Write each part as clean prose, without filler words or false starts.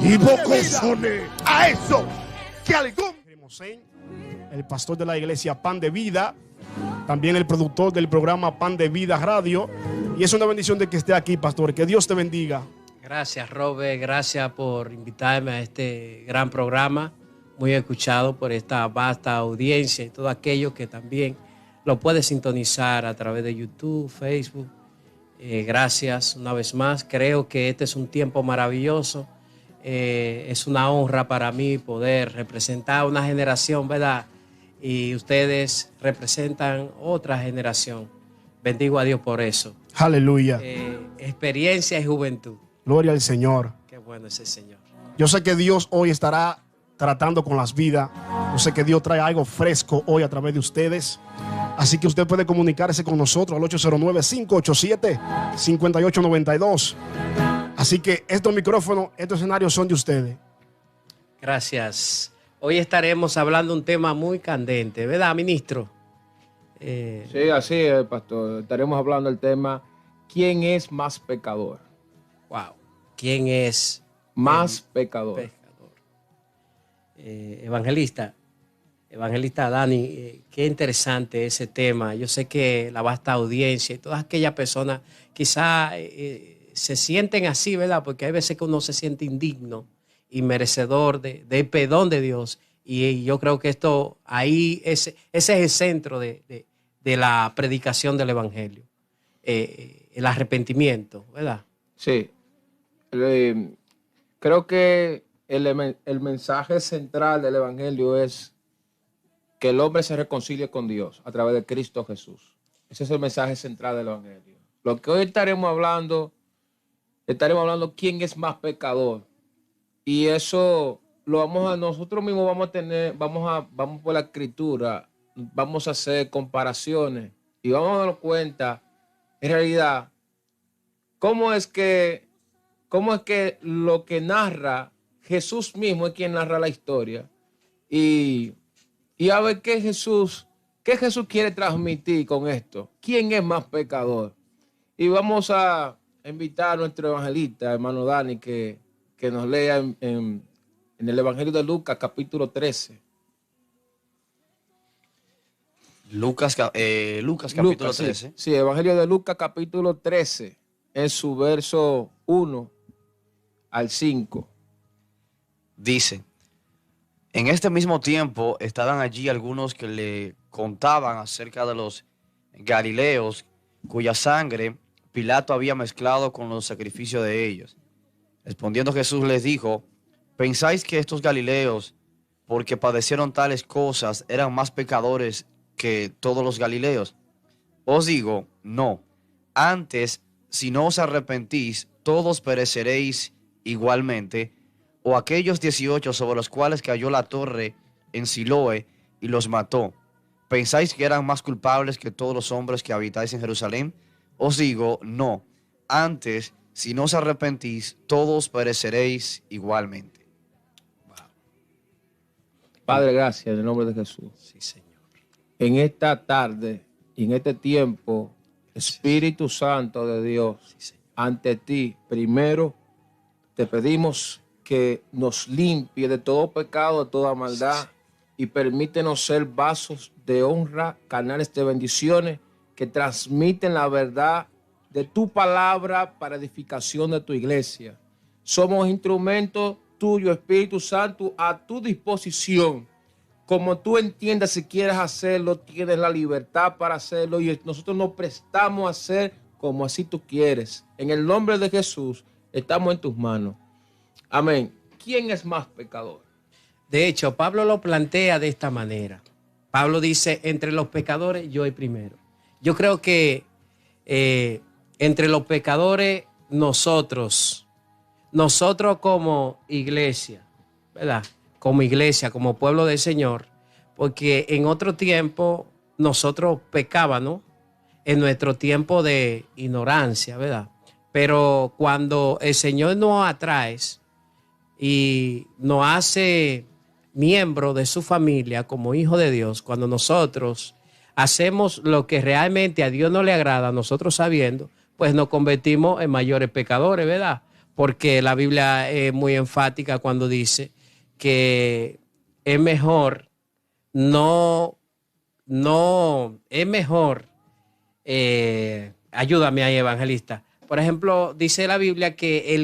y bocosone a eso que algún... El pastor de la iglesia Pan de Vida, también el productor del programa Pan de Vida Radio, y es una bendición de que esté aquí, pastor. Que Dios te bendiga. Gracias, Robert, gracias por invitarme a este gran programa, muy escuchado por esta vasta audiencia y todo aquello que también lo puede sintonizar a través de YouTube, Facebook. Gracias una vez más. Creo que este es un tiempo maravilloso. Es una honra para mí poder representar una generación, ¿verdad? Y ustedes representan otra generación. Bendigo a Dios por eso. Aleluya. Experiencia y juventud. Gloria al Señor. Qué bueno es el Señor. Yo sé que Dios hoy estará tratando con las vidas. Yo sé que Dios trae algo fresco hoy a través de ustedes. Así que usted puede comunicarse con nosotros al 809-587-5892. Así que estos micrófonos, estos escenarios son de ustedes. Gracias. Hoy estaremos hablando un tema muy candente, ¿verdad, ministro? Sí, así es, pastor. Estaremos hablando del tema ¿quién es más pecador? Wow. ¿Quién es más pecador? Evangelista Dani, qué interesante ese tema. Yo sé que la vasta audiencia y todas aquellas personas quizás se sienten así, ¿verdad? Porque hay veces que uno se siente indigno y merecedor del perdón de Dios. Y yo creo que esto ahí, ese es el centro de la predicación del Evangelio. El arrepentimiento, ¿verdad? Sí. Creo que el mensaje central del Evangelio es que el hombre se reconcilie con Dios a través de Cristo Jesús. Ese es el mensaje central del Evangelio. Lo que hoy estaremos hablando quién es más pecador. Y eso lo nosotros mismos vamos por la escritura, vamos a hacer comparaciones y vamos a darnos cuenta, en realidad, cómo es que lo que narra Jesús mismo es quien narra la historia. Y a ver qué Jesús quiere transmitir con esto. ¿Quién es más pecador? Y vamos a invitar a nuestro evangelista, hermano Dani, que nos lea en el Evangelio de Lucas, capítulo 13. Lucas capítulo 13. Sí, Evangelio de Lucas, capítulo 13, en su verso 1 al 5. Dice: en este mismo tiempo estaban allí algunos que le contaban acerca de los galileos cuya sangre Pilato había mezclado con los sacrificios de ellos. Respondiendo Jesús les dijo: ¿pensáis que estos galileos, porque padecieron tales cosas, eran más pecadores que todos los galileos? Os digo, no. Antes, si no os arrepentís, todos pereceréis igualmente. O aquellos 18 sobre los cuales cayó la torre en Siloé y los mató, ¿pensáis que eran más culpables que todos los hombres que habitáis en Jerusalén? Os digo, no. Antes, si no os arrepentís, todos pereceréis igualmente. Wow. Padre, gracias en el nombre de Jesús. Sí, Señor. En esta tarde y en este tiempo, Espíritu Santo de Dios, sí, ante ti, primero te pedimos que nos limpie de todo pecado, de toda maldad, sí, y permítenos ser vasos de honra, canales de bendiciones que transmiten la verdad de tu palabra para edificación de tu iglesia. Somos instrumentos tuyos, Espíritu Santo, a tu disposición. Como tú entiendas, si quieres hacerlo, tienes la libertad para hacerlo y nosotros nos prestamos a hacer como así tú quieres. En el nombre de Jesús, estamos en tus manos. Amén. ¿Quién es más pecador? De hecho, Pablo lo plantea de esta manera. Pablo dice, entre los pecadores, yo el primero. Yo creo que entre los pecadores, nosotros como iglesia, ¿verdad? Como iglesia, como pueblo del Señor, porque en otro tiempo nosotros pecábamos, en nuestro tiempo de ignorancia, ¿verdad? Pero cuando el Señor nos atrae y nos hace miembro de su familia como hijo de Dios, cuando nosotros hacemos lo que realmente a Dios no le agrada, nosotros sabiendo, pues nos convertimos en mayores pecadores, ¿verdad? porque la Biblia es muy enfática cuando dice que es mejor es mejor, ayúdame ahí, evangelista. Por ejemplo, dice la Biblia que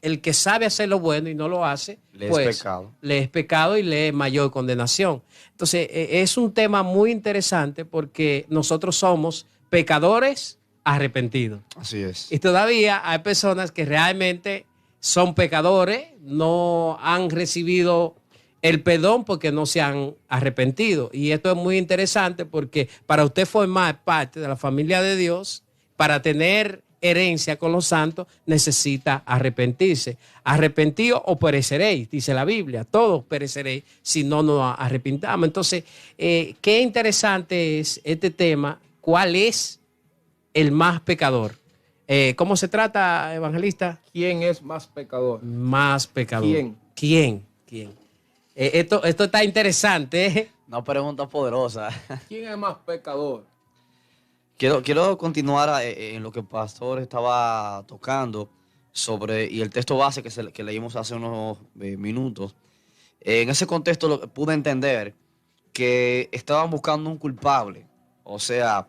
el que sabe hacer lo bueno y no lo hace, Le pues es pecado. le es pecado y le es mayor condenación. Entonces, es un tema muy interesante porque nosotros somos pecadores arrepentidos. Así es. Y todavía hay personas que realmente son pecadores, no han recibido el perdón porque no se han arrepentido. Y esto es muy interesante porque para usted formar parte de la familia de Dios, para tener herencia con los santos, necesita arrepentirse. Arrepentido o pereceréis, dice la Biblia. Todos pereceréis si no nos arrepintamos. Entonces, qué interesante es este tema. ¿Cuál es el más pecador? ¿Cómo se trata, evangelista? ¿Quién es más pecador? Más pecador. ¿Quién? ¿Quién? Esto está interesante, ¿eh? Una pregunta poderosa. ¿Quién es más pecador? Quiero continuar en lo que el pastor estaba tocando y el texto base que leímos hace unos minutos. En ese contexto pude entender que estaban buscando un culpable. O sea,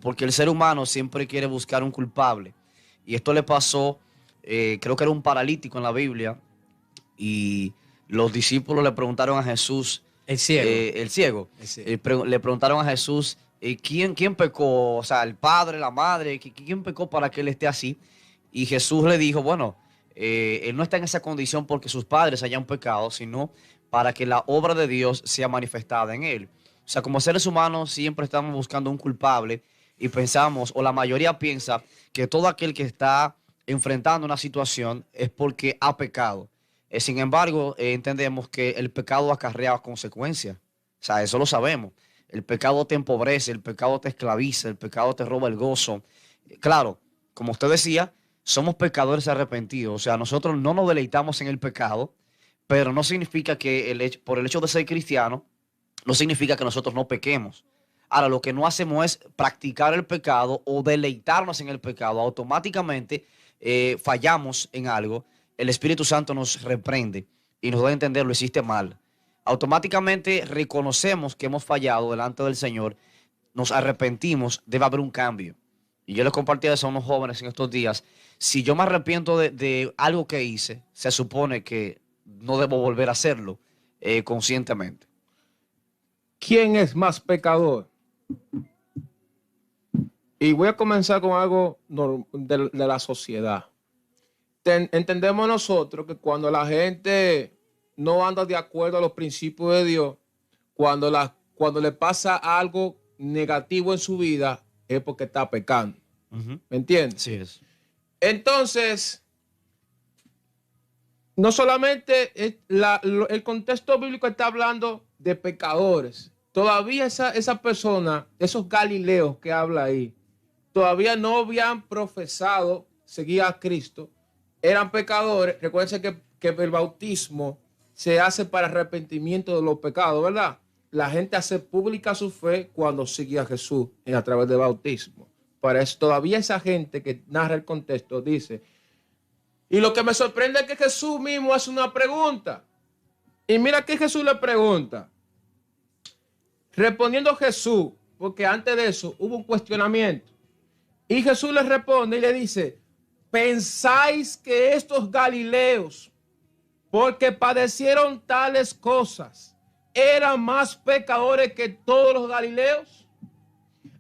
porque el ser humano siempre quiere buscar un culpable. Y esto le pasó, creo que era un paralítico en la Biblia, y los discípulos le preguntaron a Jesús, El ciego. el ciego, le preguntaron a Jesús, ¿quién pecó? O sea, el padre, la madre, ¿quién pecó para que él esté así? Y Jesús le dijo, bueno, él no está en esa condición porque sus padres hayan pecado, sino para que la obra de Dios sea manifestada en él. O sea, como seres humanos siempre estamos buscando un culpable y pensamos, o la mayoría piensa, que todo aquel que está enfrentando una situación es porque ha pecado. Sin embargo, entendemos que el pecado acarrea consecuencias. O sea, eso lo sabemos. El pecado te empobrece, el pecado te esclaviza, el pecado te roba el gozo. Claro, como usted decía, somos pecadores arrepentidos. O sea, nosotros no nos deleitamos en el pecado, pero no significa que por el hecho de ser cristiano, no significa que nosotros no pequemos. Ahora, lo que no hacemos es practicar el pecado o deleitarnos en el pecado. Automáticamente fallamos en algo. El Espíritu Santo nos reprende y nos da a entender lo hiciste mal. Automáticamente reconocemos que hemos fallado delante del Señor, nos arrepentimos, debe haber un cambio. Y yo les compartí eso a unos jóvenes en estos días. Si yo me arrepiento de algo que hice, se supone que no debo volver a hacerlo conscientemente. ¿Quién es más pecador? Y voy a comenzar con algo de la sociedad. Entendemos nosotros que cuando la gente no anda de acuerdo a los principios de Dios, cuando le pasa algo negativo en su vida, es porque está pecando. ¿Me entiendes? Sí es. Entonces, no solamente el contexto bíblico está hablando de pecadores. Todavía esa persona, esos galileos que habla ahí, todavía no habían profesado seguir a Cristo. Eran pecadores. Recuerden que el bautismo se hace para arrepentimiento de los pecados, ¿verdad? La gente hace pública su fe cuando sigue a Jesús a través del bautismo. Para eso todavía esa gente que narra el contexto dice. Y lo que me sorprende es que Jesús mismo hace una pregunta. Y mira que Jesús le pregunta. Respondiendo Jesús, porque antes de eso hubo un cuestionamiento. Y Jesús le responde y le dice, ¿pensáis que estos galileos, porque padecieron tales cosas, eran más pecadores que todos los galileos?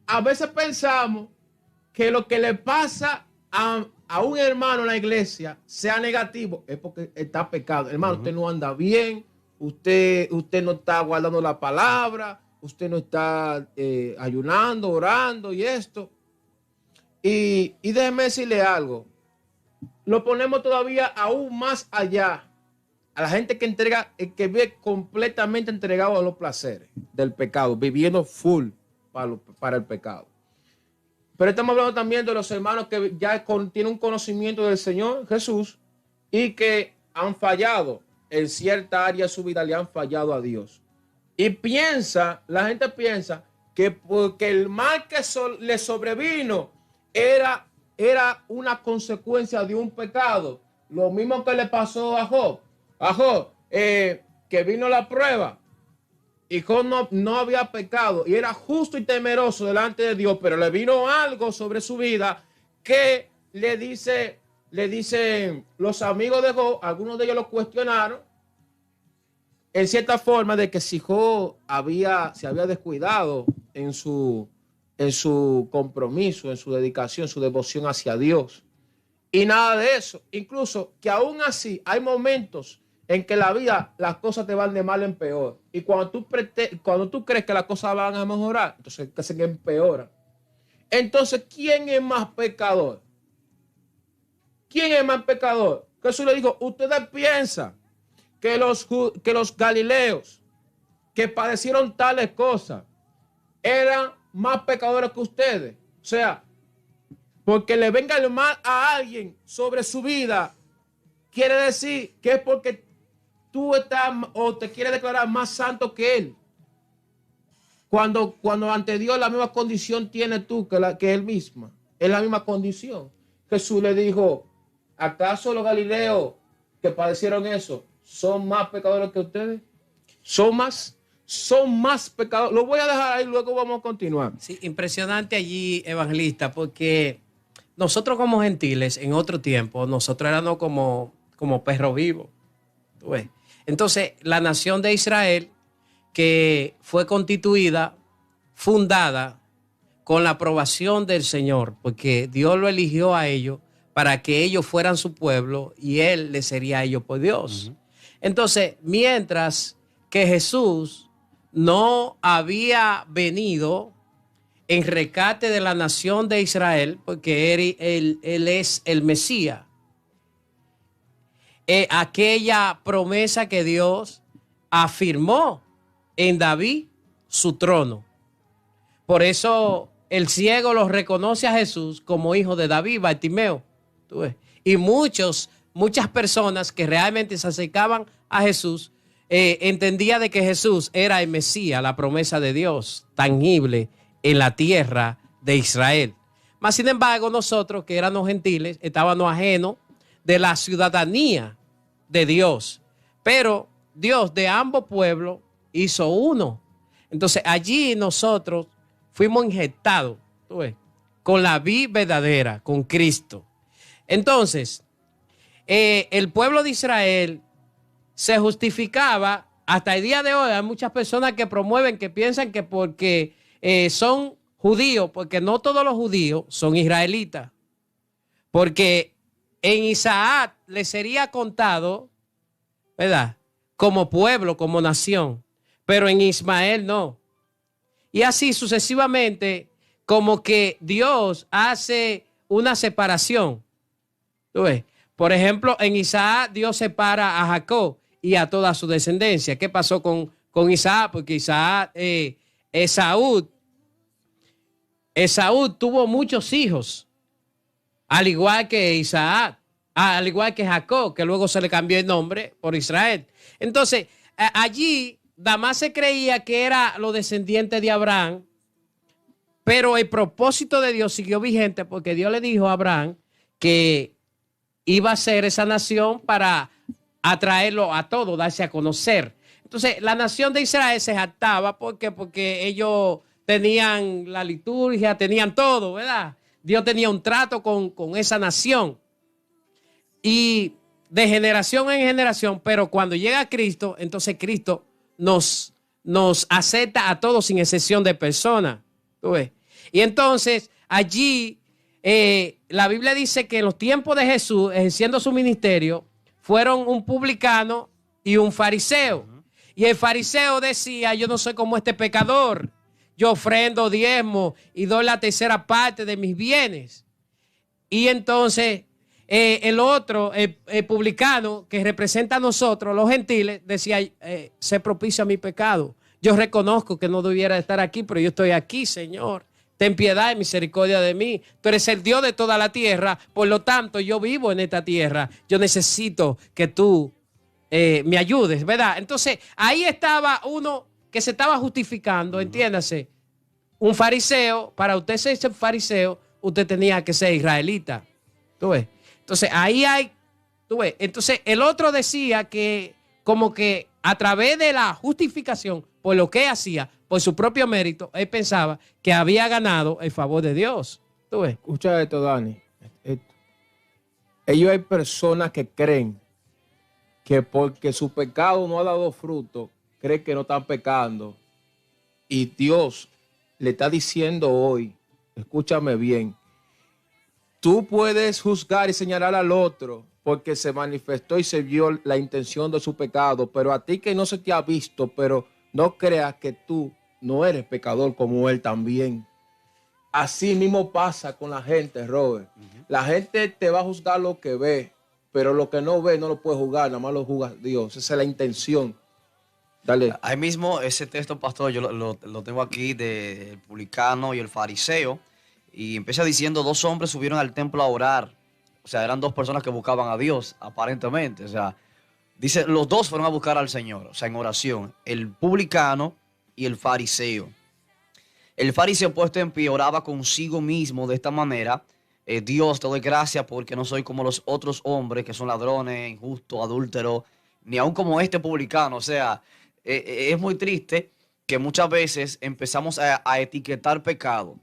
A veces pensamos que lo que le pasa a un hermano en la iglesia sea negativo, es porque está pecado. Hermano, usted no anda bien, usted no está guardando la palabra, usted no está ayunando, orando y esto. Y déjeme decirle algo. Lo ponemos todavía aún más allá. A la gente que vive completamente entregado a los placeres del pecado, viviendo full para el pecado. Pero estamos hablando también de los hermanos que ya tienen un conocimiento del Señor Jesús y que han fallado en cierta área de su vida, le han fallado a Dios. Y la gente piensa que porque el mal que le sobrevino era una consecuencia de un pecado, lo mismo que le pasó a Job. A Job, que vino la prueba y Job no había pecado y era justo y temeroso delante de Dios, pero le vino algo sobre su vida que le dicen los amigos de Job, algunos de ellos lo cuestionaron en cierta forma de que si Job se había descuidado en su compromiso, en su dedicación, su devoción hacia Dios. Y nada de eso. Incluso que aún así hay momentos en que la vida las cosas te van de mal en peor. Y cuando tú crees que las cosas van a mejorar, entonces que se empeoran. Entonces, ¿quién es más pecador? ¿Quién es más pecador? Jesús le dijo, ustedes piensan que los galileos que padecieron tales cosas eran más pecadores que ustedes. O sea, porque le venga el mal a alguien sobre su vida, quiere decir que es porque tú estás o te quieres declarar más santo que él. Cuando ante Dios la misma condición tienes tú que él misma. Es la misma condición. Jesús le dijo, ¿acaso los galileos que padecieron eso son más pecadores que ustedes? Son más pecadores. Lo voy a dejar ahí, luego vamos a continuar. Sí, impresionante allí, evangelista, porque nosotros como gentiles, en otro tiempo, nosotros éramos como perro vivo. ¿Tú ves? Entonces, la nación de Israel, que fue constituida, fundada, con la aprobación del Señor, porque Dios lo eligió a ellos para que ellos fueran su pueblo y Él les sería a ellos por Dios. Entonces, mientras que Jesús no había venido en rescate de la nación de Israel, porque él es el Mesías, aquella promesa que Dios afirmó en David, su trono. Por eso el ciego lo reconoce a Jesús como hijo de David, Bartimeo. ¿Tú ves? Y muchas personas que realmente se acercaban a Jesús entendían de que Jesús era el Mesías, la promesa de Dios, tangible en la tierra de Israel. Mas, sin embargo, nosotros que éramos gentiles, estábamos ajenos de la ciudadanía de Dios. Pero Dios de ambos pueblos hizo uno. Entonces, allí nosotros fuimos inyectados, ¿tú ves?, con la vida verdadera, con Cristo. Entonces, el pueblo de Israel se justificaba. Hasta el día de hoy hay muchas personas que promueven, que piensan que porque son judíos, porque no todos los judíos son israelitas, porque en Isaac le sería contado, ¿verdad?, como pueblo, como nación, pero en Ismael no. Y así sucesivamente, como que Dios hace una separación. ¿Tú ves? Por ejemplo, en Isaac Dios separa a Jacob y a toda su descendencia. ¿Qué pasó con Isaac? Porque Isaac, Esaú tuvo muchos hijos, al igual que Isaac, al igual que Jacob, que luego se le cambió el nombre por Israel. Entonces, allí nada más se creía que era los descendientes de Abraham, pero el propósito de Dios siguió vigente porque Dios le dijo a Abraham que iba a ser esa nación para atraerlo a todo, darse a conocer. Entonces, la nación de Israel se jactaba porque ellos tenían la liturgia, tenían todo, ¿verdad? Dios tenía un trato con esa nación. Y de generación en generación, pero cuando llega Cristo, entonces Cristo nos acepta a todos sin excepción de personas. ¿Tú ves? Y entonces allí la Biblia dice que en los tiempos de Jesús, ejerciendo su ministerio, fueron un publicano y un fariseo. Y el fariseo decía, yo no soy como este pecador. Yo ofrendo diezmo y doy la tercera parte de mis bienes. Y entonces el otro, el publicano, que representa a nosotros, los gentiles, decía, sé propicio a mi pecado. Yo reconozco que no debiera estar aquí, pero yo estoy aquí, Señor. Ten piedad y misericordia de mí. Tú eres el Dios de toda la tierra, por lo tanto, yo vivo en esta tierra. Yo necesito que tú me ayudes, ¿verdad? Entonces, ahí estaba uno que se estaba justificando, entiéndase. Un fariseo, para usted ser fariseo, usted tenía que ser israelita. ¿Tú ves? Entonces, ahí hay ¿Tú ves? Entonces, el otro decía que como que a través de la justificación, por lo que hacía, por su propio mérito, él pensaba que había ganado el favor de Dios. ¿Tú ves? Escucha esto, Dani. Ellos hay personas que creen que porque su pecado no ha dado fruto, creen que no están pecando. Y Dios le está diciendo hoy, escúchame bien, tú puedes juzgar y señalar al otro porque se manifestó y se vio la intención de su pecado, pero a ti que no se te ha visto, pero no creas que tú no eres pecador como él también. Así mismo pasa con la gente, Robert. La gente te va a juzgar lo que ve, pero lo que no ve no lo puede juzgar, nada más lo juzga Dios. Esa es la intención. Dale. Ahí mismo ese texto, pastor, yo lo tengo aquí del publicano y el fariseo. Y empieza diciendo, 2 hombres subieron al templo a orar. O sea, eran 2 personas que buscaban a Dios, aparentemente. O sea, dice, los 2 fueron a buscar al Señor, o sea, en oración. El publicano y el fariseo. El fariseo puesto en pie oraba consigo mismo de esta manera. Dios, te doy gracias porque no soy como los otros hombres que son ladrones, injustos, adúlteros, ni aun como este publicano. O sea, es muy triste que muchas veces empezamos a etiquetar pecado.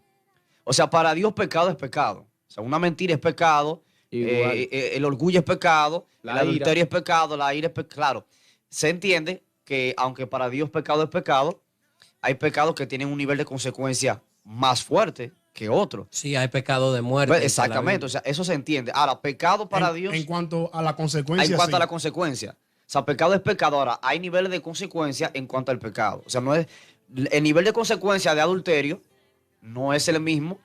O sea, para Dios pecado es pecado. O sea, una mentira es pecado, el orgullo es pecado, el adulterio es pecado, la ira es pecado. Claro, se entiende que aunque para Dios pecado es pecado, hay pecados que tienen un nivel de consecuencia más fuerte que otros. Sí, hay pecado de muerte. Pues exactamente, o sea, eso se entiende. Ahora, pecado para Dios... En cuanto a la consecuencia, En cuanto sí. a la consecuencia. O sea, pecado es pecado. Ahora, hay niveles de consecuencia en cuanto al pecado. O sea, no es... El nivel de consecuencia de adulterio no es el mismo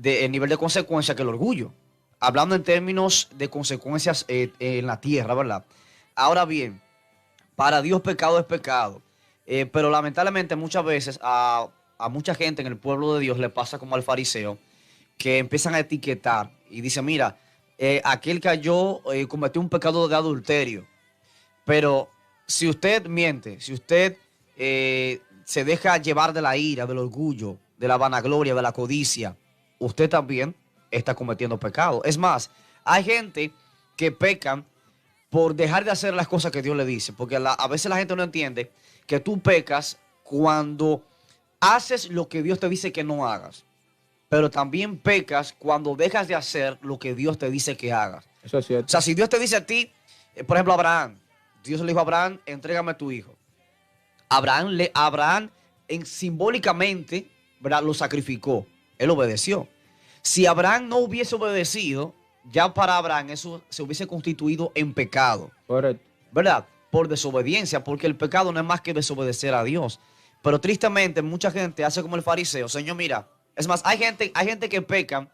el nivel de consecuencia que el orgullo. Hablando en términos de consecuencias en la tierra, ¿verdad? Ahora bien, para Dios pecado es pecado. Pero lamentablemente muchas veces a mucha gente en el pueblo de Dios le pasa como al fariseo, que empiezan a etiquetar y dicen, mira, aquel cayó, cometió un pecado de adulterio. Pero si usted miente, si usted se deja llevar de la ira, del orgullo, de la vanagloria, de la codicia, usted también está cometiendo pecado. Es más, hay gente que pecan por dejar de hacer las cosas que Dios le dice, porque a veces la gente no entiende que tú pecas cuando haces lo que Dios te dice que no hagas, pero también pecas cuando dejas de hacer lo que Dios te dice que hagas. Eso es cierto. O sea, si Dios te dice a ti, por ejemplo, Abraham, Dios le dijo a Abraham, entrégame a tu hijo. Abraham simbólicamente, ¿verdad?, lo sacrificó. Él obedeció. Si Abraham no hubiese obedecido, ya para Abraham eso se hubiese constituido en pecado. Correcto. ¿Verdad? Por desobediencia, porque el pecado no es más que desobedecer a Dios. Pero tristemente mucha gente hace como el fariseo. Señor, mira, es más, hay gente que pecan,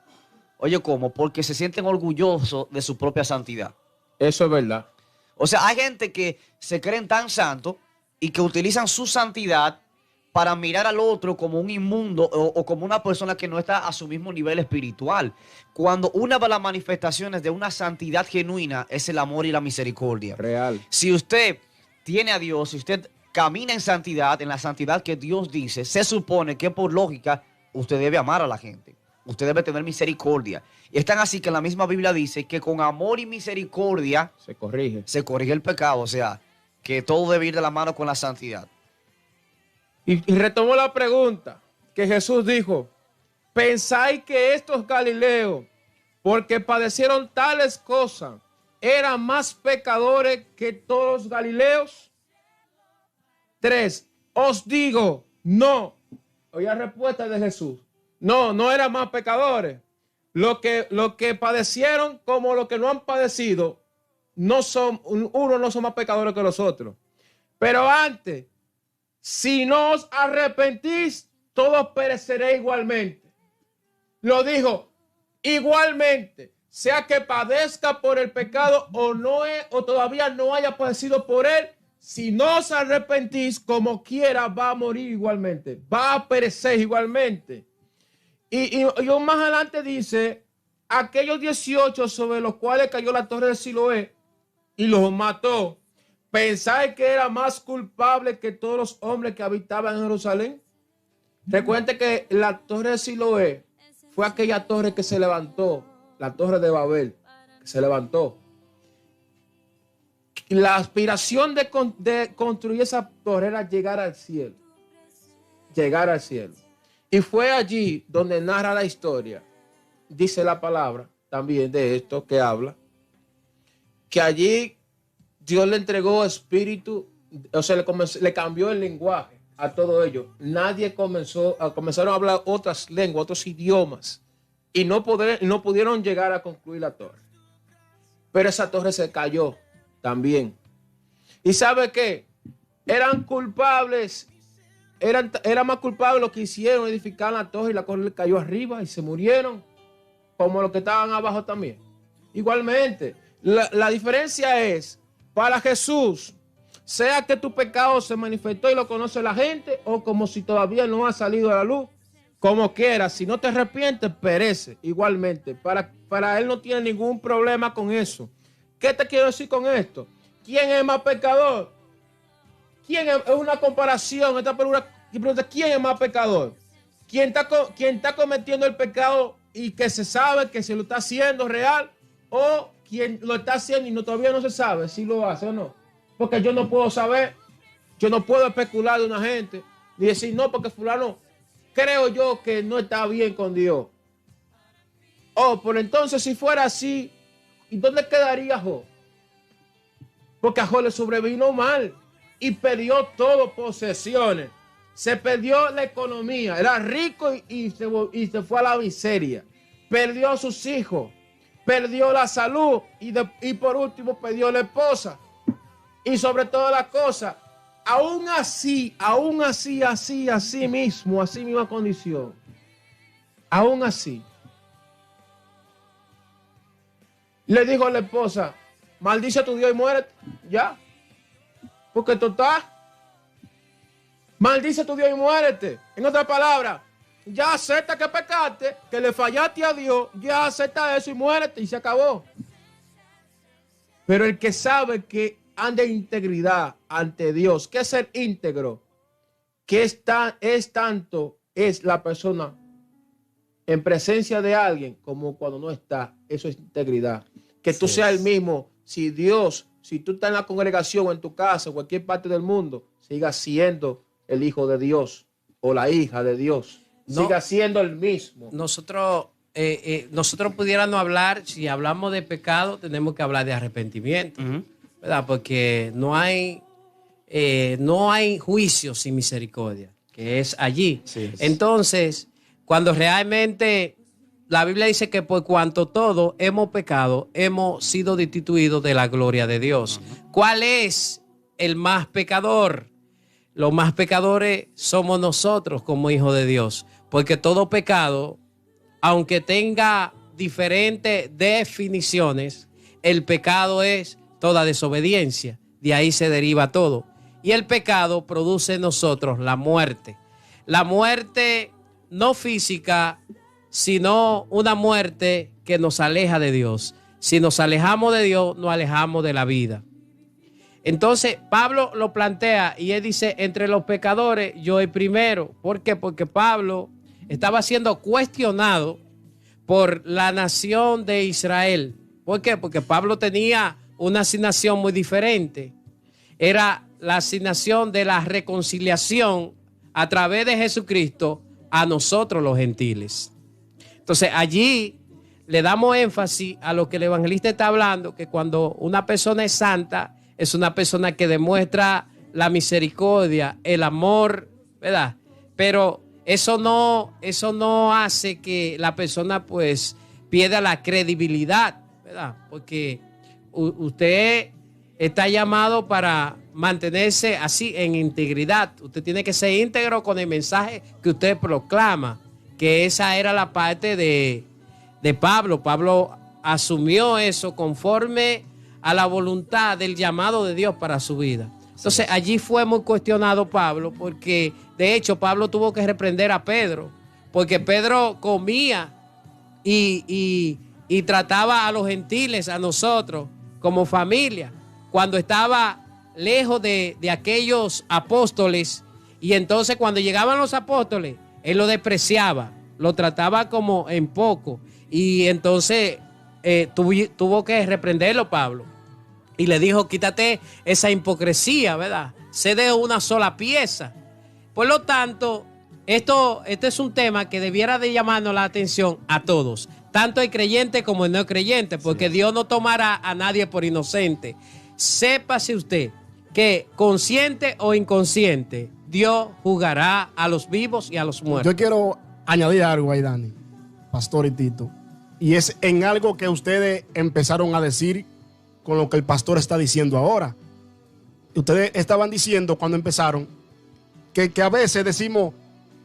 oye, ¿cómo? Porque se sienten orgullosos de su propia santidad. Eso es verdad. O sea, hay gente que se creen tan santos y que utilizan su santidad para mirar al otro como un inmundo o como una persona que no está a su mismo nivel espiritual. Cuando una de las manifestaciones de una santidad genuina es el amor y la misericordia. Real. Si usted tiene a Dios, si usted camina en santidad, en la santidad que Dios dice, se supone que por lógica usted debe amar a la gente. Usted debe tener misericordia. Y es tan así que la misma Biblia dice que con amor y misericordia se corrige el pecado. O sea, que todo debe ir de la mano con la santidad. Y retomó la pregunta que Jesús dijo, ¿pensáis que estos galileos, porque padecieron tales cosas, eran más pecadores que todos los galileos? 3, os digo, no. Oye la respuesta de Jesús. No eran más pecadores. Lo que padecieron como los que no han padecido, no son más pecadores que los otros. Pero antes, si no os arrepentís, todos pereceréis igualmente. Lo dijo, igualmente, sea que padezca por el pecado o todavía no haya padecido por él, si no os arrepentís, como quiera va a morir igualmente, va a perecer igualmente. Y más adelante dice, aquellos 18 sobre los cuales cayó la torre de Siloé y los mató, ¿pensáis que era más culpable que todos los hombres que habitaban en Jerusalén? Recuerde que la torre de Siloé fue aquella torre que se levantó, la torre de Babel, que se levantó. Y la aspiración de construir esa torre era llegar al cielo. Llegar al cielo. Y fue allí donde narra la historia. Dice la palabra también de esto que habla. Que allí Dios le entregó espíritu, o sea, le cambió el lenguaje a todo ello. Comenzaron a hablar otras lenguas, otros idiomas. Y no pudieron llegar a concluir la torre. Pero esa torre se cayó también. ¿Y sabe qué? Eran culpables. Era más culpables los que hicieron edificar la torre y la torre le cayó arriba y se murieron. Como los que estaban abajo también. Igualmente, la diferencia es, para Jesús, sea que tu pecado se manifestó y lo conoce la gente, o como si todavía no ha salido a la luz, como quiera, si no te arrepientes, perece. Igualmente, para Él no tiene ningún problema con eso. ¿Qué te quiero decir con esto? ¿Quién es más pecador? ¿Quién es una comparación? Esta pregunta, ¿quién es más pecador? ¿Quién está cometiendo el pecado y que se sabe que se lo está haciendo real? ¿O quien lo está haciendo y todavía no se sabe si lo hace o no? Porque yo no puedo saber, yo no puedo especular de una gente ni decir no, porque fulano creo yo que no está bien con Dios. Pero entonces si fuera así, ¿y dónde quedaría Job? Porque a Job le sobrevino mal y perdió todo, posesiones. Se perdió la economía, era rico y se fue a la miseria. Perdió a sus hijos, perdió la salud y por último perdió la esposa. Y sobre todas las cosas, aún así, así misma condición. Aún así. Le dijo a la esposa, maldice a tu Dios y muérete. Ya. Porque total, maldice a tu Dios y muérete. En otras palabras, ya acepta que pecaste, que le fallaste a Dios, ya acepta eso y muérete y se acabó. Pero el que sabe que anda en integridad ante Dios, que es ser íntegro, que es la persona en presencia de alguien como cuando no está, eso es integridad. Que tú seas el mismo, si tú estás en la congregación o en tu casa, en cualquier parte del mundo, sigas siendo el hijo de Dios o la hija de Dios. Siga siendo el mismo. Nosotros pudiéramos hablar, si hablamos de pecado, tenemos que hablar de arrepentimiento, ¿verdad? Porque no hay juicio sin misericordia, que es allí. Sí. Entonces, cuando realmente la Biblia dice que por cuanto todos hemos pecado, hemos sido destituidos de la gloria de Dios. ¿Cuál es el más pecador? Los más pecadores somos nosotros como hijos de Dios, porque todo pecado, aunque tenga diferentes definiciones, el pecado es toda desobediencia. De ahí se deriva todo. Y el pecado produce en nosotros la muerte. La muerte no física, sino una muerte que nos aleja de Dios. Si nos alejamos de Dios, nos alejamos de la vida. Entonces, Pablo lo plantea y él dice, entre los pecadores, yo el primero. ¿Por qué? Porque Pablo estaba siendo cuestionado por la nación de Israel. ¿Por qué? Porque Pablo tenía una asignación muy diferente. Era la asignación de la reconciliación a través de Jesucristo a nosotros los gentiles. Entonces, allí le damos énfasis a lo que el evangelista está hablando, que cuando una persona es santa, es una persona que demuestra la misericordia, el amor, ¿verdad? Pero eso no hace que la persona pues pierda la credibilidad, ¿verdad? Porque usted está llamado para mantenerse así en integridad. Usted tiene que ser íntegro con el mensaje que usted proclama, que esa era la parte de Pablo. Pablo asumió eso conforme a la voluntad del llamado de Dios para su vida. Entonces allí fue muy cuestionado Pablo, porque de hecho Pablo tuvo que reprender a Pedro, porque Pedro comía y trataba a los gentiles, a nosotros, como familia, cuando estaba lejos de aquellos apóstoles. Y entonces cuando llegaban los apóstoles, él lo despreciaba, lo trataba como en poco. Y entonces tuvo que reprenderlo Pablo. y le dijo, quítate esa hipocresía, ¿verdad? Sé de una sola pieza. Por lo tanto, este es un tema que debiera de llamarnos la atención a todos, tanto el creyente como el no creyente, porque sí, Dios no tomará a nadie por inocente. Sépase usted que consciente o inconsciente, Dios juzgará a los vivos y a los muertos. Yo quiero añadir algo ahí, Dani, Pastor y Tito, y es en algo que ustedes empezaron a decir con lo que el pastor está diciendo ahora. Ustedes estaban diciendo cuando empezaron que a veces decimos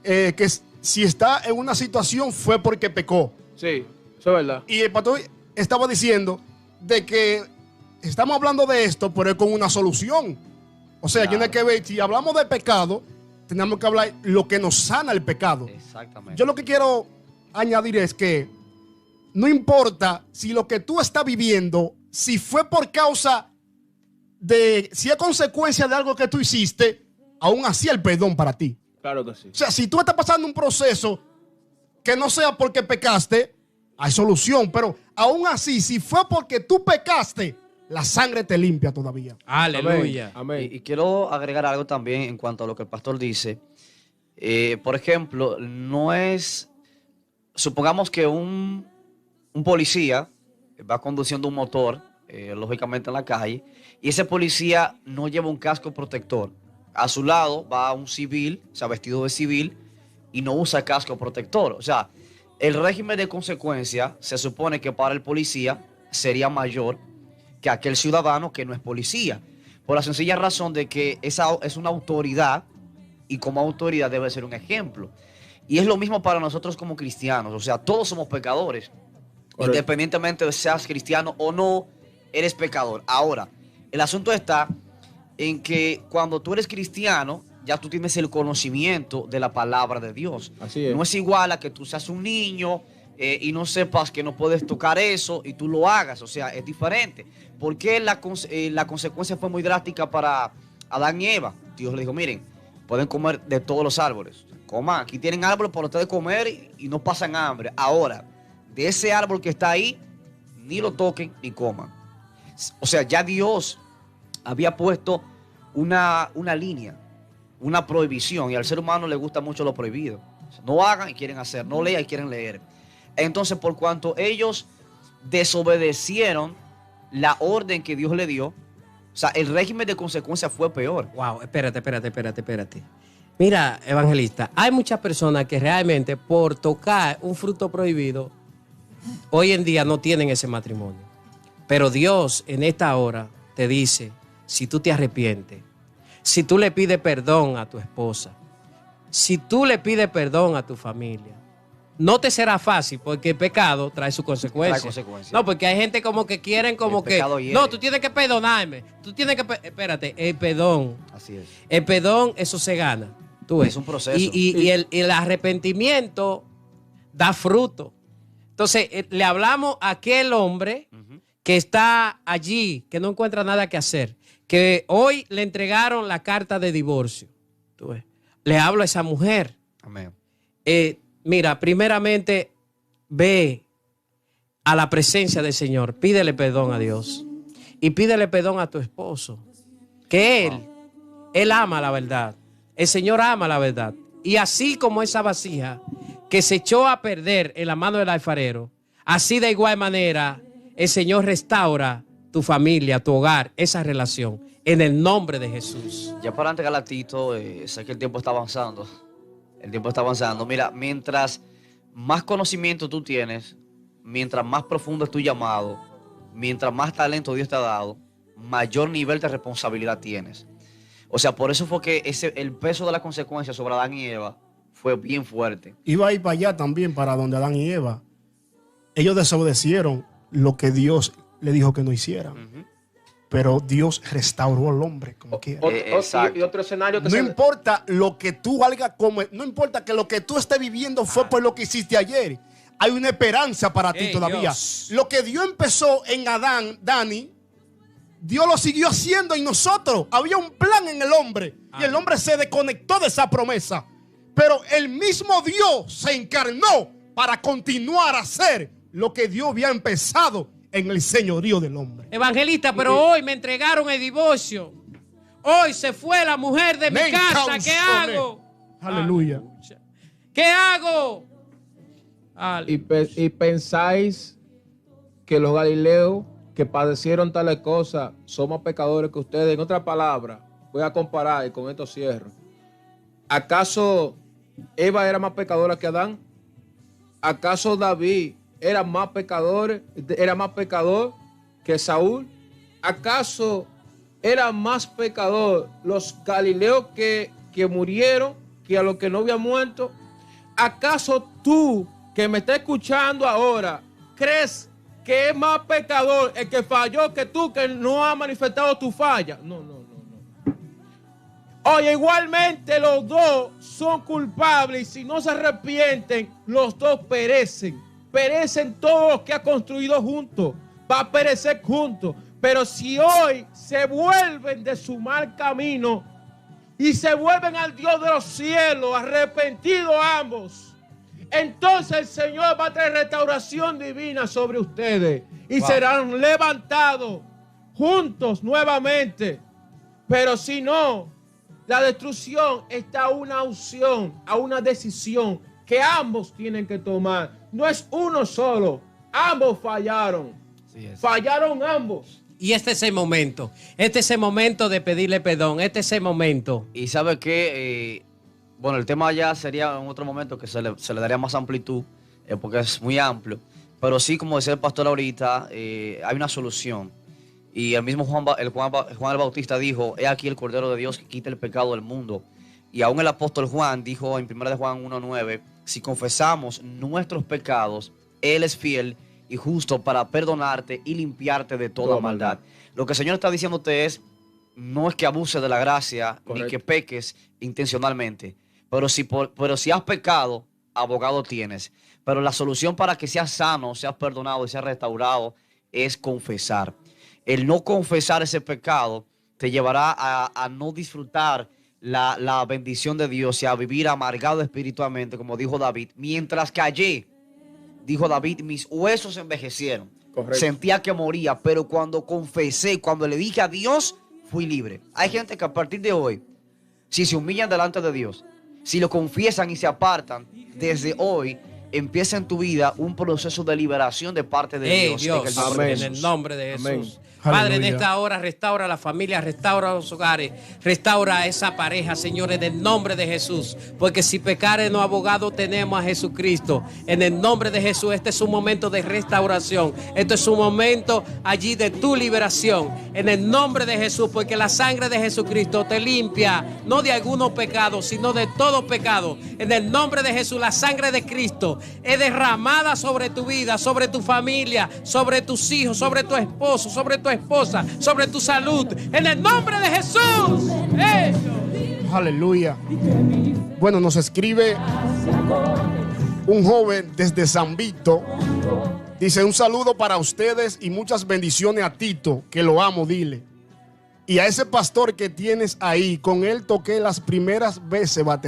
que si está en una situación fue porque pecó. Sí, eso es verdad. Y el pastor estaba diciendo de que estamos hablando de esto, pero es con una solución. O sea, Claro. tiene que ver, si hablamos de pecado, tenemos que hablar lo que nos sana el pecado. Exactamente. Yo lo que quiero añadir es que no importa si lo que tú estás viviendo, si fue por causa de, si es consecuencia de algo que tú hiciste, aún así el perdón para ti. Claro que sí. O sea, si tú estás pasando un proceso que no sea porque pecaste, hay solución. Pero aún así, si fue porque tú pecaste, la sangre te limpia todavía. Aleluya. Amén. Y quiero agregar algo también en cuanto a lo que el pastor dice. Por ejemplo, no es, supongamos que un policía va conduciendo un motor, lógicamente en la calle, y ese policía no lleva un casco protector. A su lado va un civil, o sea, vestido de civil, y no usa casco protector. O sea, el régimen de consecuencia se supone que para el policía sería mayor que aquel ciudadano que no es policía. Por la sencilla razón de que esa es una autoridad y como autoridad debe ser un ejemplo. Y es lo mismo para nosotros como cristianos. O sea, todos somos pecadores. Correcto. Independientemente de seas cristiano o no, eres pecador. Ahora, el asunto está en que cuando tú eres cristiano, ya tú tienes el conocimiento de la palabra de Dios. Así es. No es igual a que tú seas un niño y no sepas que no puedes tocar eso y tú lo hagas. O sea, es diferente. Porque la consecuencia fue muy drástica para Adán y Eva. Dios le dijo, miren, pueden comer de todos los árboles. Coman, aquí tienen árboles para ustedes comer y no pasan hambre. Ahora, de ese árbol que está ahí, ni lo toquen ni coman. O sea, ya Dios había puesto una línea, una prohibición, y al ser humano le gusta mucho lo prohibido. O sea, no hagan y quieren hacer, no lean y quieren leer. Entonces, por cuanto ellos desobedecieron la orden que Dios le dio, o sea, el régimen de consecuencia fue peor. Wow, espérate. Mira, evangelista, hay muchas personas que realmente por tocar un fruto prohibido, hoy en día no tienen ese matrimonio. Pero Dios en esta hora te dice, si tú te arrepientes, si tú le pides perdón a tu esposa, si tú le pides perdón a tu familia, no te será fácil porque el pecado trae su consecuencia. Trae consecuencias. No, porque hay gente como que quieren como El que, pecado hiere. no, tú tienes que perdonarme, tú tienes que, espérate, el perdón. Así es. El perdón, eso se gana. Tú ves. Es un proceso. Y el arrepentimiento da fruto. Entonces, le hablamos a aquel hombre que está allí, que no encuentra nada que hacer, que hoy le entregaron la carta de divorcio. Tú ves. Le hablo a esa mujer. Amén. Mira, primeramente, ve a la presencia del Señor. Pídele perdón a Dios. Y pídele perdón a tu esposo. Que Él ama la verdad. El Señor ama la verdad. Y así como esa vasija que se echó a perder en la mano del alfarero, así de igual manera el Señor restaura tu familia, tu hogar, esa relación, en el nombre de Jesús. Ya para entregar a Tito, sé que el tiempo está avanzando. El tiempo está avanzando. Mira, mientras más conocimiento tú tienes, mientras más profundo es tu llamado, mientras más talento Dios te ha dado, mayor nivel de responsabilidad tienes. O sea, por eso fue que el peso de la consecuencia sobre Adán y Eva fue bien fuerte. Iba a ir para allá también, para donde Adán y Eva. Ellos desobedecieron lo que Dios le dijo que no hicieran. Pero Dios restauró al hombre como quiera. Exacto. Y otro escenario que No importa lo que tú hagas, no importa que lo que tú estés viviendo fue por lo que hiciste ayer. Hay una esperanza para ti todavía. Dios. Lo que Dios empezó en Adán, Dani, Dios lo siguió haciendo en nosotros. Había un plan en el hombre y el hombre se desconectó de esa promesa. Pero el mismo Dios se encarnó para continuar a hacer lo que Dios había empezado en el señorío del hombre. Evangelista, pero hoy me entregaron el divorcio. Hoy se fue la mujer de mi Men casa. ¿Qué causone. hago? Aleluya. ¿Qué hago? Y pensáis que los galileos que padecieron tales cosas son más pecadores que ustedes. En otras palabras, voy a comparar y con esto cierro. ¿Acaso Eva era más pecadora que Adán? ¿Acaso David era más pecador que Saúl? ¿Acaso era más pecador los galileos que murieron que a los que no habían muerto? ¿Acaso tú que me estás escuchando ahora crees que es más pecador el que falló que tú que no has manifestado tu falla? No. Oye, igualmente los dos son culpables y si no se arrepienten, los dos perecen. Perecen todos los que ha construido juntos. Va a perecer juntos. Pero si hoy se vuelven de su mal camino y se vuelven al Dios de los cielos, arrepentidos ambos, entonces el Señor va a traer restauración divina sobre ustedes y serán levantados juntos nuevamente. Pero si no, la destrucción está a una opción, a una decisión que ambos tienen que tomar. No es uno solo, ambos fallaron. Fallaron ambos. Y este es el momento. Este es el momento de pedirle perdón. Este es el momento. Y sabe que, bueno, el tema ya sería en otro momento que se le daría más amplitud, porque es muy amplio. Pero sí, como decía el pastor ahorita, hay una solución. Y el mismo Juan el Bautista dijo, he aquí el Cordero de Dios que quita el pecado del mundo. Y aún el apóstol Juan dijo en 1 de Juan 1:9, si confesamos nuestros pecados, Él es fiel y justo para perdonarte y limpiarte de toda maldad. Lo que el Señor está diciéndote es, no es que abuses de la gracia, ni que peques intencionalmente. Pero si has pecado, abogado tienes. Pero la solución para que seas sano, seas perdonado y seas restaurado es confesar. El no confesar ese pecado te llevará a no disfrutar la bendición de Dios y a vivir amargado espiritualmente, como dijo David. Mientras callé, dijo David, mis huesos envejecieron. Correcto. Sentía que moría, pero cuando confesé, cuando le dije a Dios, fui libre. Hay gente que a partir de hoy, si se humillan delante de Dios, si lo confiesan y se apartan, desde hoy empieza en tu vida un proceso de liberación de parte de Dios. En el nombre de Jesús. Amén. Padre, en esta hora restaura a la familia, restaura los hogares, restaura a esa pareja, Señor, en el nombre de Jesús. Porque si pecare no abogado tenemos a Jesucristo. En el nombre de Jesús, este es un momento de restauración. Este es un momento allí de tu liberación. En el nombre de Jesús, porque la sangre de Jesucristo te limpia, no de algunos pecados, sino de todo pecado. En el nombre de Jesús, la sangre de Cristo es derramada sobre tu vida, sobre tu familia, sobre tus hijos, sobre tu esposo, sobre tu esposa, sobre tu salud, en el nombre de Jesús. Aleluya. Bueno, nos escribe un joven desde San Vito. Dice, un saludo para ustedes y muchas bendiciones a Tito, que lo amo, dile. Y a ese pastor que tienes ahí, con él toqué las primeras veces batería.